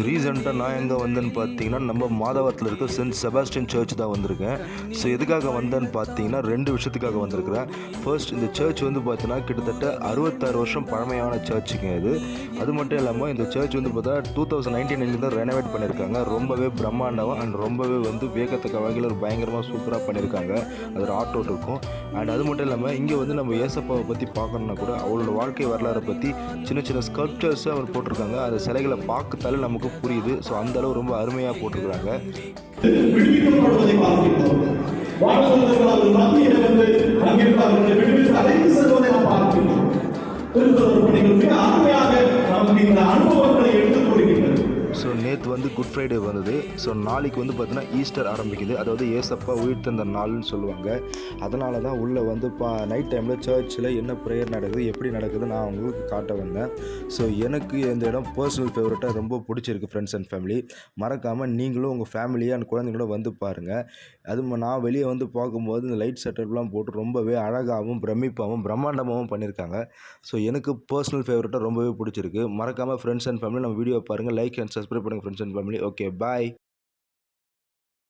ரீசெண்டாக நான் எங்கே வந்தேன்னு பார்த்தீங்கன்னா நம்ம மாதவரத்தில் இருக்க சென்ட் செபாஸ்டியன் சர்ச் தான் வந்திருக்கேன். ஸோ எதுக்காக வந்தேன்னு பார்த்தீங்கன்னா 2 விஷயத்துக்காக வந்திருக்கிறேன். ஃபர்ஸ்ட், இந்த சர்ச் வந்து பார்த்தீங்கன்னா கிட்டத்தட்ட 66 வருஷம் பழமையான சர்ச்சுங்க இது. அது மட்டும் இல்லாமல் இந்த சர்ச் வந்து பார்த்தா 2019 தான் ரெனோவேட் பண்ணியிருக்காங்க. ரொம்பவே பிரம்மாண்டமாக அண்ட் ரொம்பவே வந்து வியக்கத்தக்க வகையில் ஒரு பயங்கரமாக சூப்பராக பண்ணியிருக்காங்க. அது ஒரு ஆர்ட் அவுட் இருக்கும். அண்ட் அது மட்டும் இல்லாமல் இங்கே வந்து நம்ம ஏசப்பாவை பற்றி பார்க்கணுன்னா கூட அவரோட வாழ்க்கை வரலாறை பற்றி சின்ன சின்ன ஸ்கல்ப்சர்ஸை அவர் போட்டிருக்காங்க. அந்த சிலைகளை பார்க்கத்தாலே நமக்கு புரியுது. ஸோ அந்த அளவு ரொம்ப அருமையாக போட்டிருக்கிறாங்க. விடுவிக்கப்படுவதை பார்க்கிறோம். வாழ்வதற்காக ஒரு மத்தியில வந்து அங்கிருந்து அவர்களை விடுவித்து அழைத்து செல்வதை நாம் பார்க்கிறோம். திருத்தொடர் பணிகள் மிக அருமையாக நமக்கு இந்த அனுபவங்களை எடுத்துக் கொடுக்கின்றன. ஸோ நேற்று வந்து குட் ஃப்ரைடே வந்தது. ஸோ நாளைக்கு வந்து பார்த்தீங்கன்னா ஈஸ்டர் ஆரம்பிக்குது. அதாவது ஏசப்பா உயிர்த்தெழுந்த நாள்னு சொல்லுவாங்க. அதனால தான் உள்ளே வந்து நைட் டைமில் சர்ச்சில் என்ன ப்ரேயர் நடக்குது, எப்படி நடக்குது நான் உங்களுக்கு காட்ட வந்தேன். ஸோ எனக்கு இந்த இடம் பர்சனல் ஃபேவரட்டாக ரொம்ப பிடிச்சிருக்கு. ஃப்ரெண்ட்ஸ் அண்ட் ஃபேமிலி மறக்காமல் நீங்களும் உங்கள் ஃபேமிலியாக அண்ட் குழந்தைங்களோட வந்து பாருங்கள். நான் வெளியே வந்து பார்க்கும்போது இந்த லைட் செட்டப்லாம் போட்டு ரொம்பவே அழகாகவும் பிரமிப்பாகவும் பிரம்மாண்டமாகவும் பண்ணியிருக்காங்க. ஸோ எனக்கு பர்சனல் ஃபேவரட்டாக ரொம்பவே பிடிச்சிருக்கு. மறக்காமல் ஃப்ரெண்ட்ஸ் அண்ட் ஃபேமிலி நம்ம வீடியோ பாருங்கள், லைக் அண்ட் சப்ஸ்கிரைப் பண்ணுங்கள் friends and family. Okay, bye.